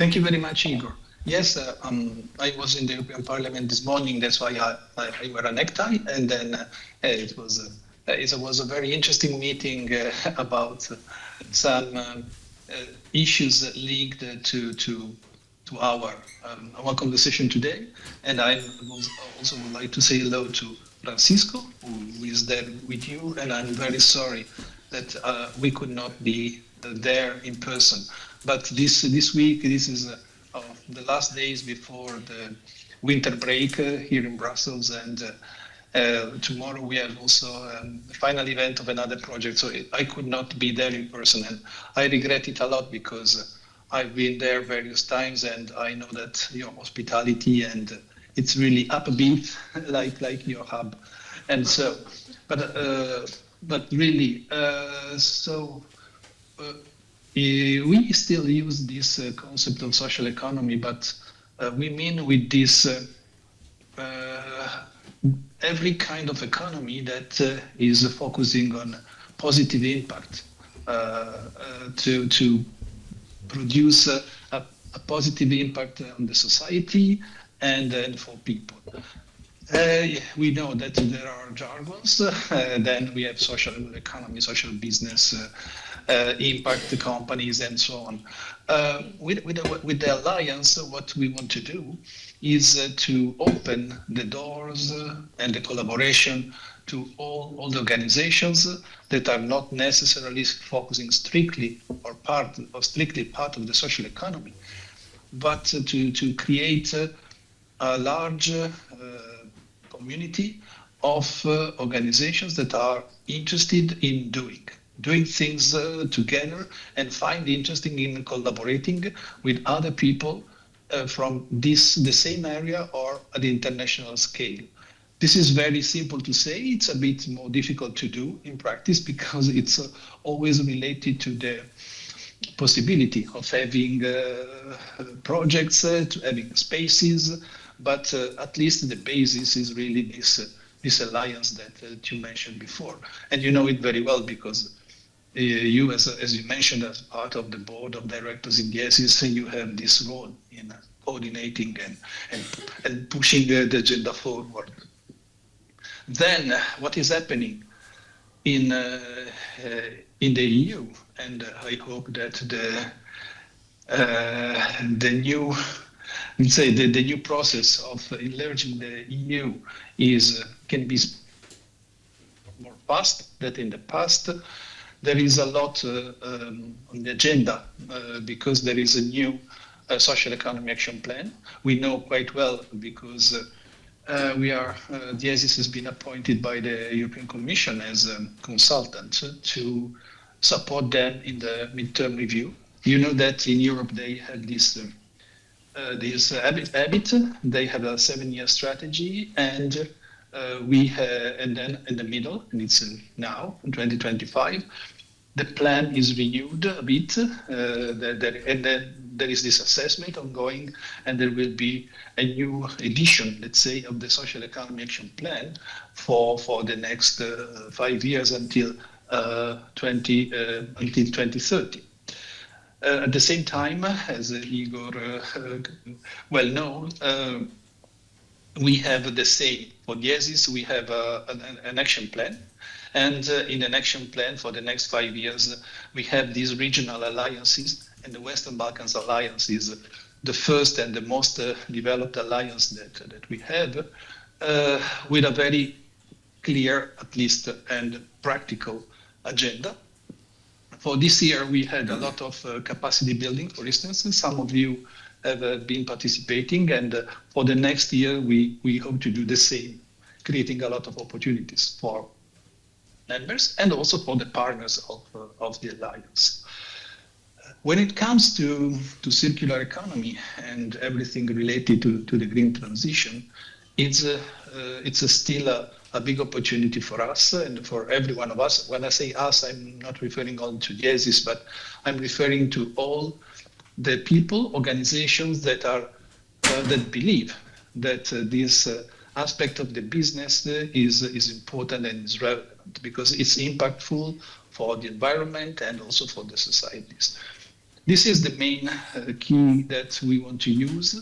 Thank you very much, Igor. Yes, I was in the European Parliament this morning. That's why I wear a necktie, and then it was a very interesting meeting about some issues linked to our conversation today. And also would like to say hello to Francisco, who is there with you. And I'm very sorry that we could not be there in person. But this week, this is the last days before the winter break here in Brussels, and tomorrow we have also the final event of another project. So I could not be there in person, and I regret it a lot because I've been there various times, and I know that your hospitality and it's really upbeat, like your hub, and so, but really, we still use this concept of social economy, but we mean with this every kind of economy that is focusing on positive impact to produce a positive impact on the society and for people. We know that there are jargons, then we have social economy, social business, impact companies, and so on. With the Alliance, what we want to do is to open the doors and the collaboration to all the organizations that are not necessarily focusing strictly strictly part of the social economy, but to create a large community of organizations that are interested in doing things together and find interesting in collaborating with other people from the same area or at the international scale. This is very simple to say. It's a bit more difficult to do in practice because it's always related to the possibility of having projects, to having spaces, but at least the basis is really this alliance that you mentioned before. And you know it very well because you, as you mentioned, as part of the board of directors in Diesis, you have this role in coordinating and pushing the agenda forward. Then, what is happening in the EU? And I hope that the new, let's say, the new process of enlarging the EU can be more fast than in the past. There is a lot on the agenda because there is a new social economy action plan. We know quite well because Diesis has been appointed by the European Commission as a consultant to support them in the midterm review. You know that in Europe they have this habit. They have a 7-year strategy, and and then in the middle, and it's now in 2025, the plan is renewed a bit, and then there is this assessment ongoing, and there will be a new edition, let's say, of the Social Economy Action Plan for the next 5 years until 2030. At the same time, as Igor well knows, we have the same. For Diesis, we have an action plan. And in an action plan for the next 5 years, we have these regional alliances, and the Western Balkans Alliance is the first and the most developed alliance that we have, with a very clear, at least, and practical agenda. For this year, we had a lot of capacity building, for instance, and some of you have been participating, and for the next year, we hope to do the same, creating a lot of opportunities for members and also for the partners of the alliance. When it comes to circular economy and everything related to the green transition, it's still a big opportunity for us and for every one of us. When I say us, I'm not referring only to Diesis, but I'm referring to all the people, organizations that believe that this aspect of the business is important and is relevant because it's impactful for the environment and also for the societies. This is the main key that we want to use.